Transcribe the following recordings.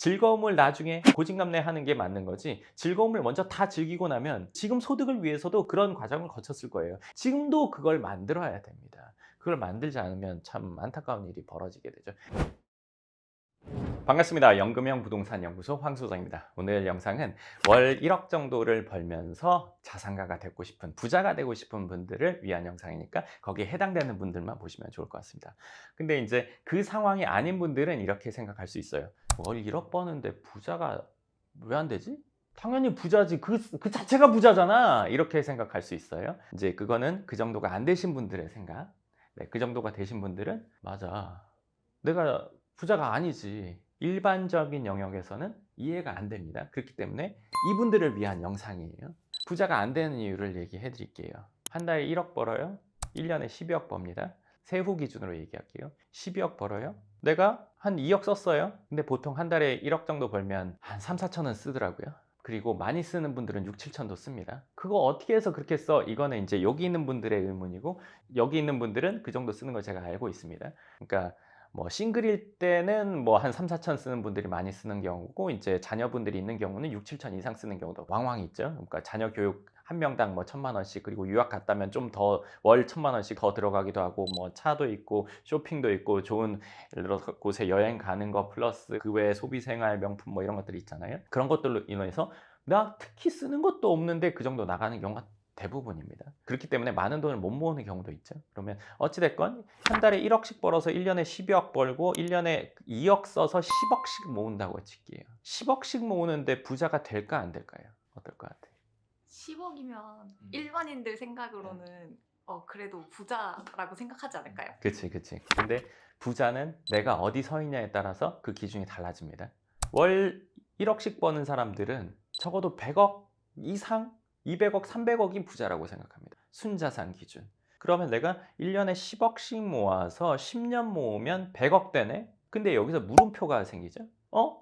즐거움을 나중에 고진감래하는 게 맞는 거지, 즐거움을 먼저 다 즐기고 나면 지금 소득을 위해서도 그런 과정을 거쳤을 거예요. 지금도 그걸 만들어야 됩니다. 그걸 만들지 않으면 참 안타까운 일이 벌어지게 되죠. 반갑습니다. 연금형 부동산 연구소 황 소장입니다. 오늘 영상은 월 1억 정도를 벌면서 자산가가 되고 싶은, 부자가 되고 싶은 분들을 위한 영상이니까 거기에 해당되는 분들만 보시면 좋을 것 같습니다. 근데 이제 그 상황이 아닌 분들은 이렇게 생각할 수 있어요. 월 1억 버는데 부자가 왜 안 되지? 당연히 부자지. 그 자체가 부자잖아. 이렇게 생각할 수 있어요. 이제 그거는 그 정도가 안 되신 분들의 생각. 네, 그 정도가 되신 분들은 맞아, 내가 부자가 아니지, 일반적인 영역에서는 이해가 안 됩니다. 그렇기 때문에 이분들을 위한 영상이에요. 부자가 안 되는 이유를 얘기해 드릴게요. 한 달에 1억 벌어요? 1년에 12억 법니다. 세후 기준으로 얘기할게요. 12억 벌어요? 내가 한 2억 썼어요. 근데 보통 한 달에 1억 정도 벌면 한 3, 4천은 쓰더라고요. 그리고 많이 쓰는 분들은 6, 7천도 씁니다. 그거 어떻게 해서 그렇게 써? 이거는 이제 여기 있는 분들의 의문이고, 여기 있는 분들은 그 정도 쓰는 걸 제가 알고 있습니다. 그러니까 뭐 싱글일 때는 뭐 한 3, 4천 쓰는 분들이 많이 쓰는 경우고, 이제 자녀분들이 있는 경우는 6, 7천 이상 쓰는 경우도 왕왕 있죠. 그러니까 자녀 교육 한 명당 뭐 1,000만 원씩, 그리고 유학 갔다면 좀 더 월 1,000만 원씩 더 들어가기도 하고, 뭐 차도 있고 쇼핑도 있고, 좋은 예를 들어서 곳에 여행 가는 거 플러스 그 외에 소비 생활 명품 뭐 이런 것들이 있잖아요. 그런 것들로 인해서 나 특히 쓰는 것도 없는데 그 정도 나가는 경우가 대부분입니다. 그렇기 때문에 많은 돈을 못 모으는 경우도 있죠. 그러면 어찌됐건 한 달에 1억씩 벌어서 1년에 12억 벌고 1년에 2억 써서 10억씩 모은다고 칠게요. 10억씩 모으는데 부자가 될까 안 될까요? 어떨 것 같아요? 10억이면 일반인들 생각으로는 그래도 부자라고 생각하지 않을까요? 그치, 그치. 근데 부자는 내가 어디 서 있냐에 따라서 그 기준이 달라집니다. 월 1억씩 버는 사람들은 적어도 100억 이상, 200억, 300억이 부자라고 생각합니다. 순자산 기준. 그러면 내가 1년에 10억씩 모아서 10년 모으면 100억 되네? 근데 여기서 물음표가 생기죠?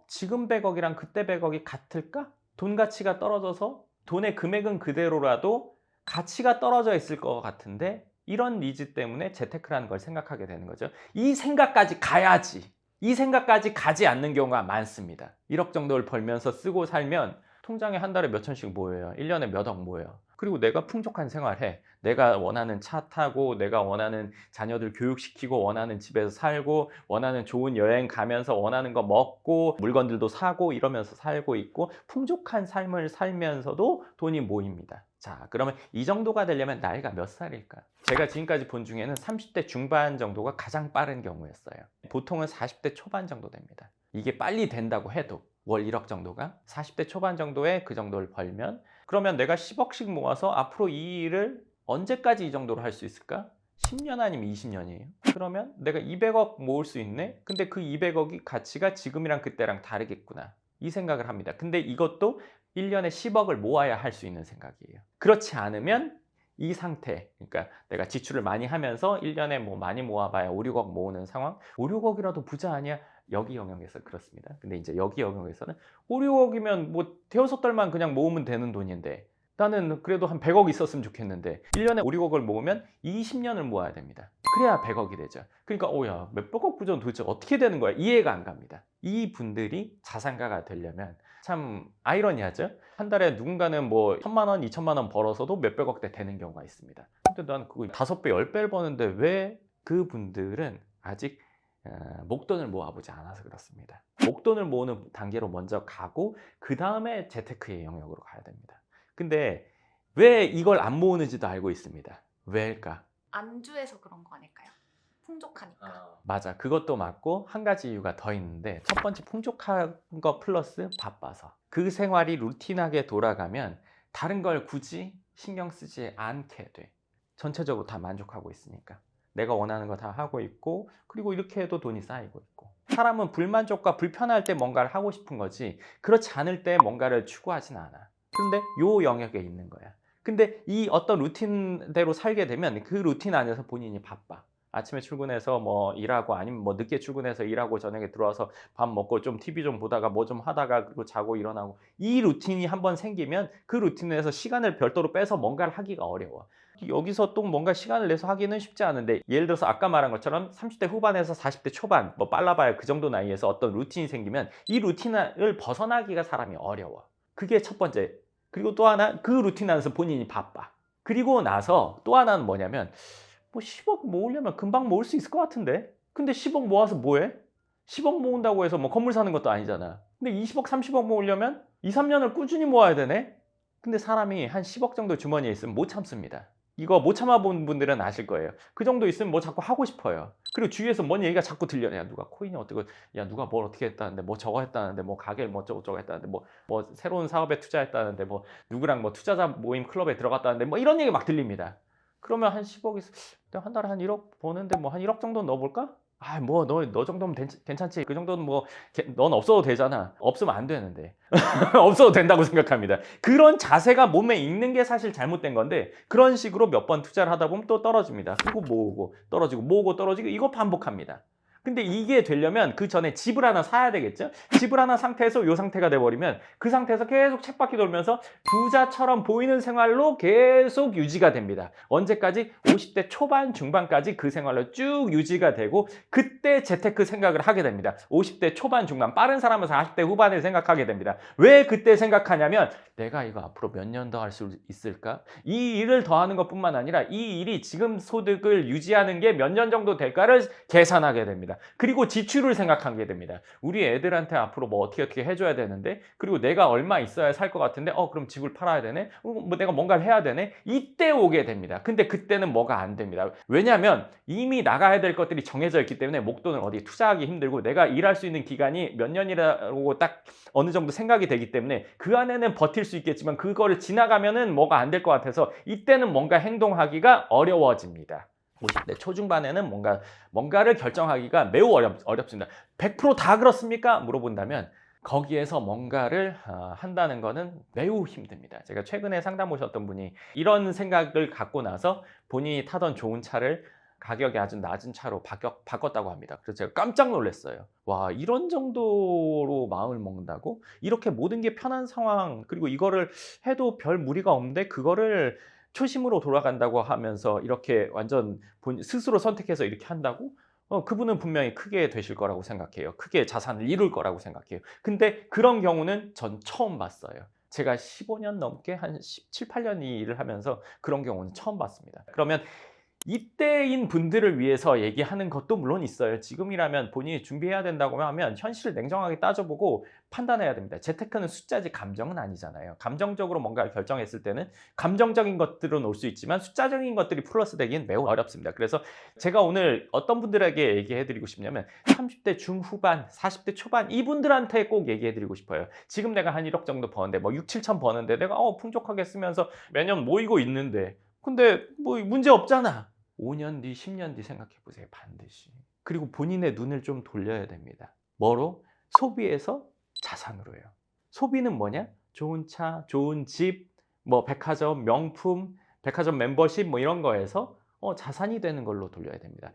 지금 100억이랑 그때 100억이 같을까? 돈 가치가 떨어져서 돈의 금액은 그대로라도 가치가 떨어져 있을 것 같은데, 이런 니즈 때문에 재테크라는 걸 생각하게 되는 거죠. 이 생각까지 가야지. 이 생각까지 가지 않는 경우가 많습니다. 1억 정도를 벌면서 쓰고 살면 통장에 한 달에 몇 천씩 모여요. 1년에 몇 억 모여요. 그리고 내가 풍족한 생활해. 내가 원하는 차 타고, 내가 원하는 자녀들 교육시키고, 원하는 집에서 살고, 원하는 좋은 여행 가면서 원하는 거 먹고, 물건들도 사고, 이러면서 살고 있고, 풍족한 삶을 살면서도 돈이 모입니다. 자, 그러면 이 정도가 되려면 나이가 몇 살일까? 제가 지금까지 본 중에는 30대 중반 정도가 가장 빠른 경우였어요. 보통은 40대 초반 정도 됩니다. 이게 빨리 된다고 해도 월 1억 정도가 40대 초반 정도에 그 정도를 벌면, 그러면 내가 10억씩 모아서 앞으로 이 일을 언제까지 이 정도로 할 수 있을까? 10년 아니면 20년이에요. 그러면 내가 200억 모을 수 있네? 근데 그 200억이 가치가 지금이랑 그때랑 다르겠구나, 이 생각을 합니다. 근데 이것도 1년에 10억을 모아야 할 수 있는 생각이에요. 그렇지 않으면 이 상태, 그러니까 내가 지출을 많이 하면서 1년에 뭐 많이 모아봐야 5, 6억 모으는 상황, 5, 6억이라도 부자 아니야? 여기 영역에서 그렇습니다. 근데 이제 여기 영역에서는 5, 6억이면 뭐 대여섯 달만 그냥 모으면 되는 돈인데, 나는 그래도 한 100억 있었으면 좋겠는데 1년에 5, 6억을 모으면 20년을 모아야 됩니다. 그래야 100억이 되죠. 그러니까 오야, 몇백억 부자는 도대체 어떻게 되는 거야? 이해가 안 갑니다. 이 분들이 자산가가 되려면 참 아이러니하죠? 한 달에 누군가는 뭐 1,000만 원, 2,000만 원 벌어서도 몇백억대 되는 경우가 있습니다. 근데 난 그거 5배, 10배를 버는데 왜 그분들은 아직 목돈을 모아보지 않아서 그렇습니다. 목돈을 모으는 단계로 먼저 가고 그 다음에 재테크의 영역으로 가야 됩니다. 근데 왜 이걸 안 모으는지도 알고 있습니다. 왜일까? 안주해서 그런 거 아닐까요? 풍족하니까. 맞아, 그것도 맞고 한 가지 이유가 더 있는데, 첫 번째 풍족한 거 플러스 바빠서 그 생활이 루틴하게 돌아가면 다른 걸 굳이 신경 쓰지 않게 돼. 전체적으로 다 만족하고 있으니까 내가 원하는 거 다 하고 있고, 그리고 이렇게 해도 돈이 쌓이고 있고. 사람은 불만족과 불편할 때 뭔가를 하고 싶은 거지, 그렇지 않을 때 뭔가를 추구하진 않아. 그런데 요 영역에 있는 거야. 근데 이 어떤 루틴대로 살게 되면 그 루틴 안에서 본인이 바빠. 아침에 출근해서 뭐 일하고 아니면 뭐 늦게 출근해서 일하고 저녁에 들어와서 밥 먹고 좀 TV 좀 보다가 뭐 좀 하다가 그리고 자고 일어나고 이 루틴이 한번 생기면 그 루틴에서 시간을 별도로 빼서 뭔가를 하기가 어려워. 여기서 또 뭔가 시간을 내서 하기는 쉽지 않은데 예를 들어서 아까 말한 것처럼 30대 후반에서 40대 초반 뭐 빨라봐야 그 정도 나이에서 어떤 루틴이 생기면 이 루틴을 벗어나기가 사람이 어려워. 그게 첫 번째. 그리고 또 하나 그 루틴 안에서 본인이 바빠. 그리고 나서 또 하나는 뭐냐면 뭐 10억 모으려면 금방 모을 수 있을 것 같은데 근데 10억 모아서 뭐해? 10억 모은다고 해서 뭐 건물 사는 것도 아니잖아. 근데 20억 30억 모으려면 2, 3년을 꾸준히 모아야 되네. 근데 사람이 한 10억 정도 주머니에 있으면 못 참습니다. 이거 못 참아본 분들은 아실 거예요. 그 정도 있으면 뭐 자꾸 하고 싶어요. 그리고 주위에서 뭔 얘기가 자꾸 들려. 야 누가 코인이 어떻고, 야 누가 뭘 어떻게 했다는데, 뭐 저거 했다는데, 뭐 가게를 뭐 어쩌고 했다는데, 뭐 새로운 사업에 투자했다는데, 뭐 누구랑 뭐 투자자 모임 클럽에 들어갔다는데, 뭐 이런 얘기 막 들립니다. 그러면 한 10억이 한 달에 한 1억 버는데 뭐 한 1억 정도 넣어볼까? 아, 뭐 너 정도면 괜찮지. 그 정도는 뭐 넌 없어도 되잖아. 없으면 안 되는데. 없어도 된다고 생각합니다. 그런 자세가 몸에 있는 게 사실 잘못된 건데 그런 식으로 몇 번 투자를 하다 보면 또 떨어집니다. 그리고 모으고 떨어지고 모으고 떨어지고 이거 반복합니다. 근데 이게 되려면 그 전에 집을 하나 사야 되겠죠? 집을 하나 상태에서 이 상태가 돼버리면 그 상태에서 계속 쳇바퀴 돌면서 부자처럼 보이는 생활로 계속 유지가 됩니다. 언제까지? 50대 초반, 중반까지 그 생활로 쭉 유지가 되고 그때 재테크 생각을 하게 됩니다. 50대 초반, 중반, 빠른 사람은 40대 후반에 생각하게 됩니다. 왜 그때 생각하냐면 내가 이거 앞으로 몇 년 더 할 수 있을까? 이 일을 더 하는 것뿐만 아니라 이 일이 지금 소득을 유지하는 게 몇 년 정도 될까를 계산하게 됩니다. 그리고 지출을 생각하게 됩니다. 우리 애들한테 앞으로 뭐 어떻게 해줘야 되는데 그리고 내가 얼마 있어야 살 것 같은데 그럼 집을 팔아야 되네? 뭐 내가 뭔가를 해야 되네? 이때 오게 됩니다. 근데 그때는 뭐가 안 됩니다. 왜냐하면 이미 나가야 될 것들이 정해져 있기 때문에 목돈을 어디 투자하기 힘들고 내가 일할 수 있는 기간이 몇 년이라고 딱 어느 정도 생각이 되기 때문에 그 안에는 버틸 수 있겠지만 그거를 지나가면은 뭐가 안 될 것 같아서 이때는 뭔가 행동하기가 어려워집니다. 50대 초중반에는 뭔가를 결정하기가 매우 어렵습니다. 100%다 그렇습니까? 물어본다면 거기에서 뭔가를 한다는 것은 매우 힘듭니다. 제가 최근에 상담 오셨던 분이 이런 생각을 갖고 나서 본인이 타던 좋은 차를 가격이 아주 낮은 차로 바꿨다고 합니다. 그래서 제가 깜짝 놀랐어요. 와, 이런 정도로 마음을 먹는다고? 이렇게 모든 게 편한 상황, 그리고 이거를 해도 별 무리가 없는데 그거를 초심으로 돌아간다고 하면서 이렇게 완전 스스로 선택해서 이렇게 한다고? 그분은 분명히 크게 되실 거라고 생각해요. 크게 자산을 이룰 거라고 생각해요. 근데 그런 경우는 전 처음 봤어요. 제가 15년 넘게 한 17, 8년 이 일을 하면서 그런 경우는 처음 봤습니다. 그러면 이때인 분들을 위해서 얘기하는 것도 물론 있어요. 지금이라면 본인이 준비해야 된다고 하면 현실을 냉정하게 따져보고 판단해야 됩니다. 재테크는 숫자지 감정은 아니잖아요. 감정적으로 뭔가를 결정했을 때는 감정적인 것들은 올 수 있지만 숫자적인 것들이 플러스 되기는 매우 어렵습니다. 그래서 제가 오늘 어떤 분들에게 얘기해드리고 싶냐면 30대 중후반, 40대 초반 이분들한테 꼭 얘기해드리고 싶어요. 지금 내가 한 1억 정도 버는데 뭐 6, 7천 버는데 내가 풍족하게 쓰면서 매년 모이고 있는데 근데 뭐 문제 없잖아. 5년 뒤, 10년 뒤 생각해 보세요. 반드시. 그리고 본인의 눈을 좀 돌려야 됩니다. 뭐로? 소비에서 자산으로요. 소비는 뭐냐? 좋은 차, 좋은 집, 뭐 백화점, 명품, 백화점 멤버십 뭐 이런 거에서 자산이 되는 걸로 돌려야 됩니다.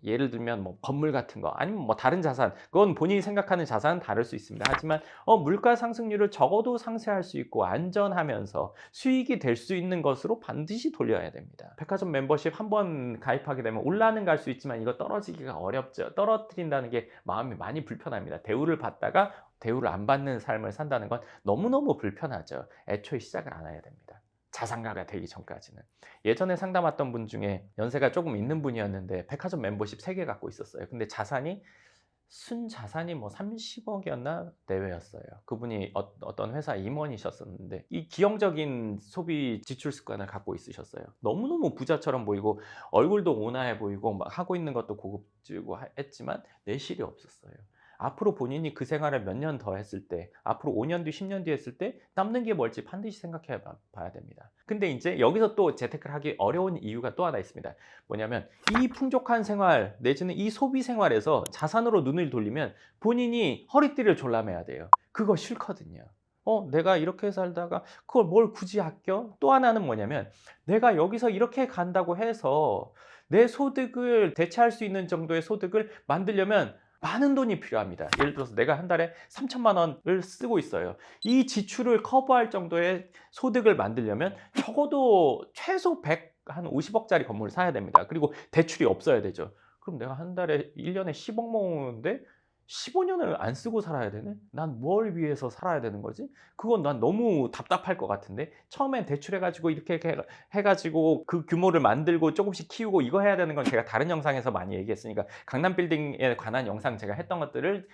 예를 들면 뭐 건물 같은 거 아니면 뭐 다른 자산, 그건 본인이 생각하는 자산은 다를 수 있습니다. 하지만 물가 상승률을 적어도 상쇄할 수 있고 안전하면서 수익이 될 수 있는 것으로 반드시 돌려야 됩니다. 백화점 멤버십 한 번 가입하게 되면 올라는 갈 수 있지만 이거 떨어지기가 어렵죠. 떨어뜨린다는 게 마음이 많이 불편합니다. 대우를 받다가 대우를 안 받는 삶을 산다는 건 너무너무 불편하죠. 애초에 시작을 안 해야 됩니다. 자산가가 되기 전까지는. 예전에 상담 왔던 분 중에 연세가 조금 있는 분이었는데 백화점 멤버십 3개 갖고 있었어요. 근데 순자산이 뭐 30억이었나 내외였어요. 그분이 어떤 회사 임원이셨었는데 이 기형적인 소비 지출 습관을 갖고 있으셨어요. 너무너무 부자처럼 보이고 얼굴도 온화해 보이고 막 하고 있는 것도 고급지고 했지만 내실이 없었어요. 앞으로 본인이 그 생활을 몇 년 더 했을 때, 앞으로 5년 뒤, 10년 뒤 했을 때 남는 게 뭘지 반드시 생각해 봐야 됩니다. 근데 이제 여기서 또 재테크를 하기 어려운 이유가 또 하나 있습니다. 뭐냐면 이 풍족한 생활 내지는 이 소비 생활에서 자산으로 눈을 돌리면 본인이 허리띠를 졸라매야 돼요. 그거 싫거든요. 내가 이렇게 살다가 그걸 뭘 굳이 아껴? 또 하나는 뭐냐면 내가 여기서 이렇게 간다고 해서 내 소득을 대체할 수 있는 정도의 소득을 만들려면 많은 돈이 필요합니다. 예를 들어서 내가 한 달에 3천만 원을 쓰고 있어요. 이 지출을 커버할 정도의 소득을 만들려면 적어도 최소 100, 한 50억짜리 건물을 사야 됩니다. 그리고 대출이 없어야 되죠. 그럼 내가 한 달에 1년에 10억 모으는데 15년을 안 쓰고 살아야 되네? 난 뭘 위해서 살아야 되는 거지? 그건 난 너무 답답할 것 같은데? 처음엔 대출해가지고 이렇게 해가지고 그 규모를 만들고 조금씩 키우고 이거 해야 되는 건 제가 다른 영상에서 많이 얘기했으니까 강남 빌딩에 관한 영상 제가 했던 것들을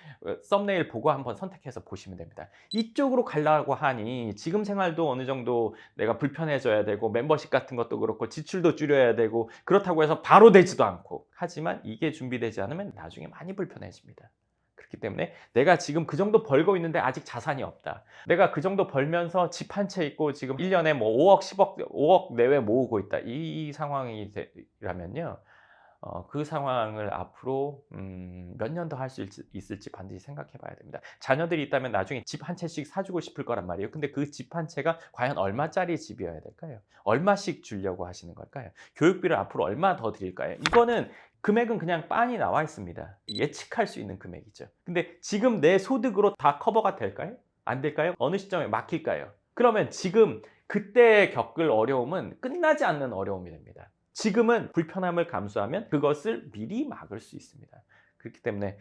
썸네일 보고 한번 선택해서 보시면 됩니다. 이쪽으로 가려고 하니 지금 생활도 어느 정도 내가 불편해져야 되고 멤버십 같은 것도 그렇고 지출도 줄여야 되고 그렇다고 해서 바로 되지도 않고 하지만 이게 준비되지 않으면 나중에 많이 불편해집니다. 그렇기 때문에 내가 지금 그 정도 벌고 있는데 아직 자산이 없다. 내가 그 정도 벌면서 집 한 채 있고 지금 1년에 뭐 5억, 10억, 5억 내외 모으고 있다. 이 상황이라면요. 그 상황을 앞으로 몇 년 더 할 수 있을지 반드시 생각해 봐야 됩니다. 자녀들이 있다면 나중에 집 한 채씩 사주고 싶을 거란 말이에요. 근데 그 집 한 채가 과연 얼마짜리 집이어야 될까요? 얼마씩 주려고 하시는 걸까요? 교육비를 앞으로 얼마 더 드릴까요? 이거는 금액은 그냥 빤히 나와 있습니다. 예측할 수 있는 금액이죠. 근데 지금 내 소득으로 다 커버가 될까요? 안 될까요? 어느 시점에 막힐까요? 그러면 지금 그때 겪을 어려움은 끝나지 않는 어려움이 됩니다. 지금은 불편함을 감수하면 그것을 미리 막을 수 있습니다. 그렇기 때문에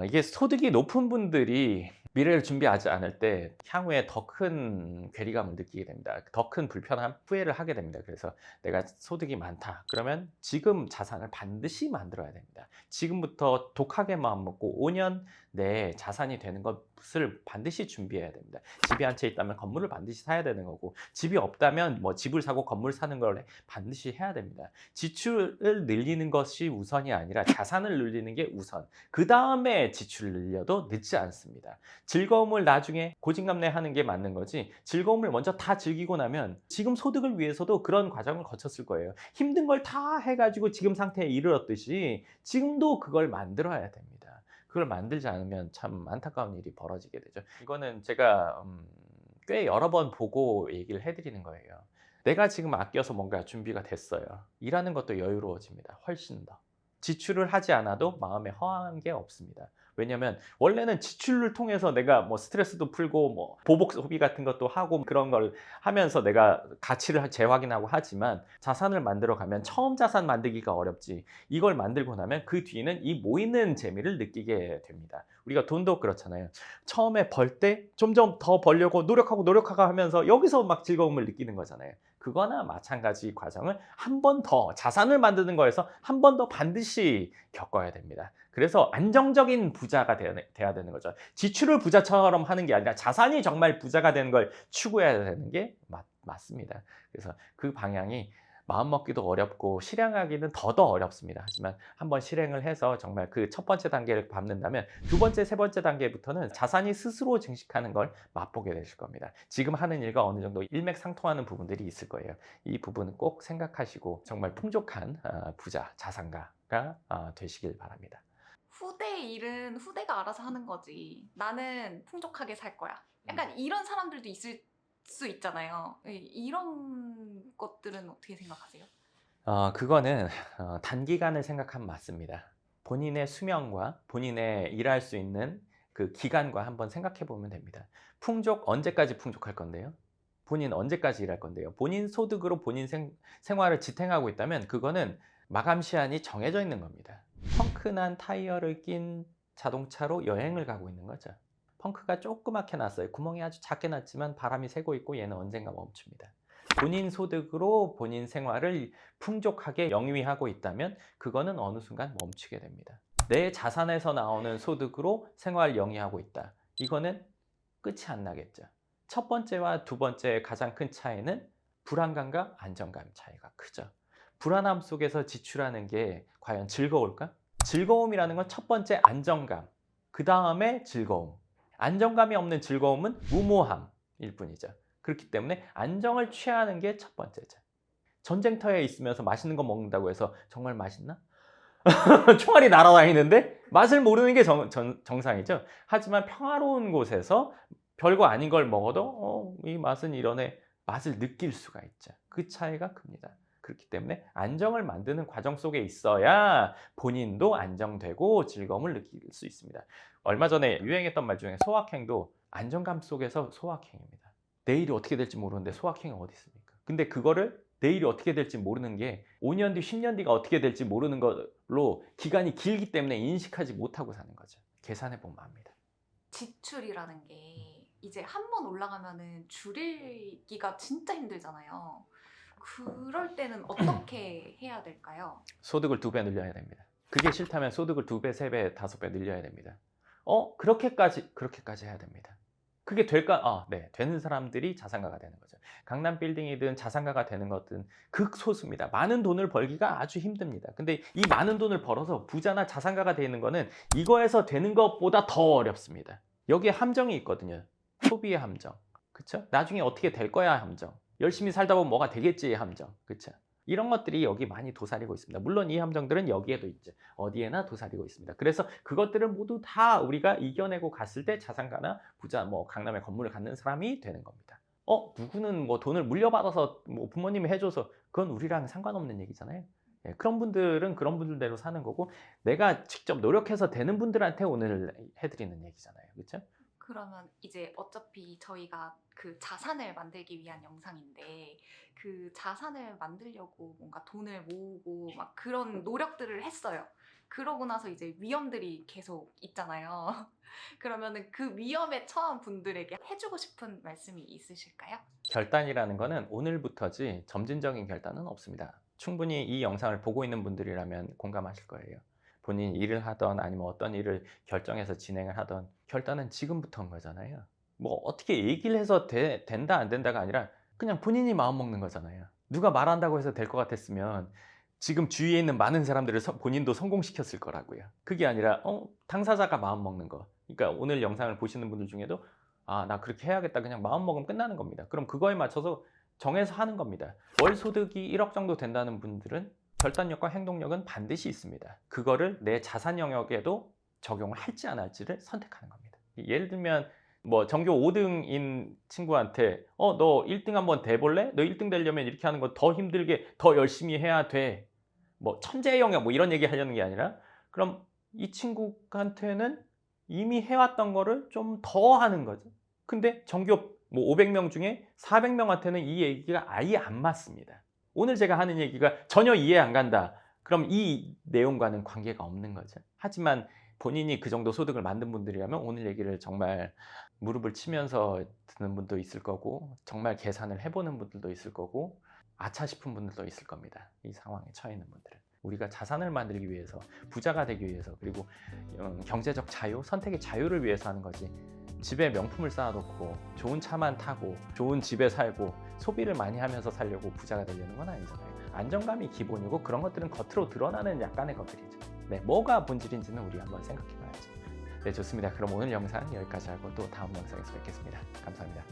이게 소득이 높은 분들이 미래를 준비하지 않을 때 향후에 더 큰 괴리감을 느끼게 됩니다. 더 큰 불편함, 후회를 하게 됩니다. 그래서 내가 소득이 많다. 그러면 지금 자산을 반드시 만들어야 됩니다. 지금부터 독하게 마음먹고 5년 내에 자산이 되는 것을 반드시 준비해야 됩니다. 집이 한 채 있다면 건물을 반드시 사야 되는 거고 집이 없다면 뭐 집을 사고 건물 사는 걸 반드시 해야 됩니다. 지출을 늘리는 것이 우선이 아니라 자산을 늘리는 게 우선. 그 다음에 지출을 늘려도 늦지 않습니다. 즐거움을 나중에 고진감래하는 게 맞는 거지 즐거움을 먼저 다 즐기고 나면 지금 소득을 위해서도 그런 과정을 거쳤을 거예요. 힘든 걸 다 해가지고 지금 상태에 이르렀듯이 지금도 그걸 만들어야 됩니다. 그걸 만들지 않으면 참 안타까운 일이 벌어지게 되죠. 이거는 제가 꽤 여러 번 보고 얘기를 해드리는 거예요. 내가 지금 아껴서 뭔가 준비가 됐어요. 일하는 것도 여유로워집니다. 훨씬 더. 지출을 하지 않아도 마음에 허한 게 없습니다. 왜냐면 원래는 지출을 통해서 내가 뭐 스트레스도 풀고 뭐 보복 소비 같은 것도 하고 그런 걸 하면서 내가 가치를 재확인하고 하지만 자산을 만들어 가면 처음 자산 만들기가 어렵지 이걸 만들고 나면 그 뒤는 이 모이는 재미를 느끼게 됩니다. 우리가 돈도 그렇잖아요. 처음에 벌 때 점점 더 벌려고 노력하고 하면서 여기서 막 즐거움을 느끼는 거잖아요. 그거나 마찬가지 과정을 한 번 더 자산을 만드는 거에서 한 번 더 반드시 겪어야 됩니다. 그래서 안정적인 부자가 돼야 되는 거죠. 지출을 부자처럼 하는 게 아니라 자산이 정말 부자가 되는 걸 추구해야 되는 게 맞습니다. 그래서 그 방향이 마음먹기도 어렵고 실행하기는 더더 어렵습니다. 하지만 한번 실행을 해서 정말 그 첫 번째 단계를 밟는다면 두 번째, 세 번째 단계부터는 자산이 스스로 증식하는 걸 맛보게 되실 겁니다. 지금 하는 일과 어느 정도 일맥상통하는 부분들이 있을 거예요. 이 부분은 꼭 생각하시고 정말 풍족한 부자, 자산가가 되시길 바랍니다. 후대 일은 후대가 알아서 하는 거지. 나는 풍족하게 살 거야. 약간 이런 사람들도 있을 수 있잖아요. 이런 것들은 어떻게 생각하세요? 그거는 단기간을 생각하면 맞습니다. 본인의 수명과 본인의 일할 수 있는 그 기간과 한번 생각해 보면 됩니다. 언제까지 풍족할 건데요? 본인 언제까지 일할 건데요? 본인 소득으로 본인 생활을 지탱하고 있다면 그거는 마감 시한이 정해져 있는 겁니다. 펑크난 타이어를 낀 자동차로 여행을 가고 있는 거죠. 펑크가 조그맣게 났어요. 구멍이 아주 작게 났지만 바람이 새고 있고 얘는 언젠가 멈춥니다. 본인 소득으로 본인 생활을 풍족하게 영위하고 있다면 그거는 어느 순간 멈추게 됩니다. 내 자산에서 나오는 소득으로 생활 영위하고 있다. 이거는 끝이 안 나겠죠. 첫 번째와 두 번째의 가장 큰 차이는 불안감과 안정감 차이가 크죠. 불안함 속에서 지출하는 게 과연 즐거울까? 즐거움이라는 건 첫 번째 안정감, 그 다음에 즐거움. 안정감이 없는 즐거움은 무모함일 뿐이죠. 그렇기 때문에 안정을 취하는 게 첫 번째죠. 전쟁터에 있으면서 맛있는 거 먹는다고 해서 정말 맛있나? 총알이 날아다니는데 맛을 모르는 게 정상이죠. 하지만 평화로운 곳에서 별거 아닌 걸 먹어도 이 맛은 이러네 맛을 느낄 수가 있죠. 그 차이가 큽니다. 그렇기 때문에 안정을 만드는 과정 속에 있어야 본인도 안정되고 즐거움을 느낄 수 있습니다. 얼마 전에 유행했던 말 중에 소확행도 안정감 속에서 소확행입니다. 내일이 어떻게 될지 모르는데 소확행이 어디 있습니까? 근데 그거를 내일이 어떻게 될지 모르는 게 5년 뒤, 10년 뒤가 어떻게 될지 모르는 걸로 기간이 길기 때문에 인식하지 못하고 사는 거죠. 계산해 보면 압니다. 지출이라는 게 이제 한 번 올라가면은 줄이기가 진짜 힘들잖아요. 그럴 때는 어떻게 해야 될까요? 소득을 2배 늘려야 됩니다. 그게 싫다면 소득을 2배, 3배, 5배 늘려야 됩니다. 그렇게까지 해야 됩니다. 그게 될까? 네, 되는 사람들이 자산가가 되는 거죠. 강남 빌딩이든 자산가가 되는 것든 극소수입니다. 많은 돈을 벌기가 아주 힘듭니다. 근데 이 많은 돈을 벌어서 부자나 자산가가 되는 거는 이거에서 되는 것보다 더 어렵습니다. 여기에 함정이 있거든요. 소비의 함정. 그쵸? 나중에 어떻게 될 거야 함정. 열심히 살다 보면 뭐가 되겠지의 함정. 그쵸? 이런 것들이 여기 많이 도사리고 있습니다. 물론 이 함정들은 여기에도 있죠. 어디에나 도사리고 있습니다. 그래서 그것들을 모두 다 우리가 이겨내고 갔을 때 자산가나 부자, 강남에 건물을 갖는 사람이 되는 겁니다. 누구는 돈을 물려받아서 부모님이 해줘서 그건 우리랑 상관없는 얘기잖아요. 예, 그런 분들은 그런 분들대로 사는 거고 내가 직접 노력해서 되는 분들한테 오늘 해드리는 얘기잖아요. 그렇죠? 그러면 이제 어차피 저희가 그 자산을 만들기 위한 영상인데 그 자산을 만들려고 뭔가 돈을 모으고 막 그런 노력들을 했어요. 그러고 나서 이제 위험들이 계속 있잖아요. 그러면은 그 위험에 처한 분들에게 해주고 싶은 말씀이 있으실까요? 결단이라는 거는 오늘부터지 점진적인 결단은 없습니다. 충분히 이 영상을 보고 있는 분들이라면 공감하실 거예요. 본인이 일을 하던 아니면 어떤 일을 결정해서 진행을 하던 결단은 지금부터인 거잖아요. 어떻게 얘기를 해서 된다 안 된다가 아니라 그냥 본인이 마음 먹는 거잖아요. 누가 말한다고 해서 될 것 같았으면 지금 주위에 있는 많은 사람들을 본인도 성공시켰을 거라고요. 그게 아니라 당사자가 마음 먹는 거. 그러니까 오늘 영상을 보시는 분들 중에도 나 그렇게 해야겠다 그냥 마음 먹으면 끝나는 겁니다. 그럼 그거에 맞춰서 정해서 하는 겁니다. 월 소득이 1억 정도 된다는 분들은 결단력과 행동력은 반드시 있습니다. 그거를 내 자산 영역에도 적용을 할지 안 할지를 선택하는 겁니다. 예를 들면 전교 5등인 친구한테 너 1등 한번 돼볼래? 너 1등 되려면 이렇게 하는 거 더 힘들게 더 열심히 해야 돼. 천재 영역 이런 얘기 하려는 게 아니라 그럼 이 친구한테는 이미 해왔던 거를 좀 더 하는 거죠. 근데 전교 500명 중에 400명한테는 이 얘기가 아예 안 맞습니다. 오늘 제가 하는 얘기가 전혀 이해 안 간다. 그럼 이 내용과는 관계가 없는 거죠. 하지만 본인이 그 정도 소득을 만든 분들이라면 오늘 얘기를 정말 무릎을 치면서 듣는 분도 있을 거고 정말 계산을 해보는 분들도 있을 거고 아차 싶은 분들도 있을 겁니다. 이 상황에 처해 있는 분들은. 우리가 자산을 만들기 위해서 부자가 되기 위해서 그리고 경제적 자유, 선택의 자유를 위해서 하는 거지 집에 명품을 쌓아놓고 좋은 차만 타고 좋은 집에 살고 소비를 많이 하면서 살려고 부자가 되려는 건 아니잖아요. 안정감이 기본이고 그런 것들은 겉으로 드러나는 약간의 것들이죠. 네, 뭐가 본질인지는 우리 한번 생각해 봐야죠. 네, 좋습니다. 그럼 오늘 영상 여기까지 하고 또 다음 영상에서 뵙겠습니다. 감사합니다.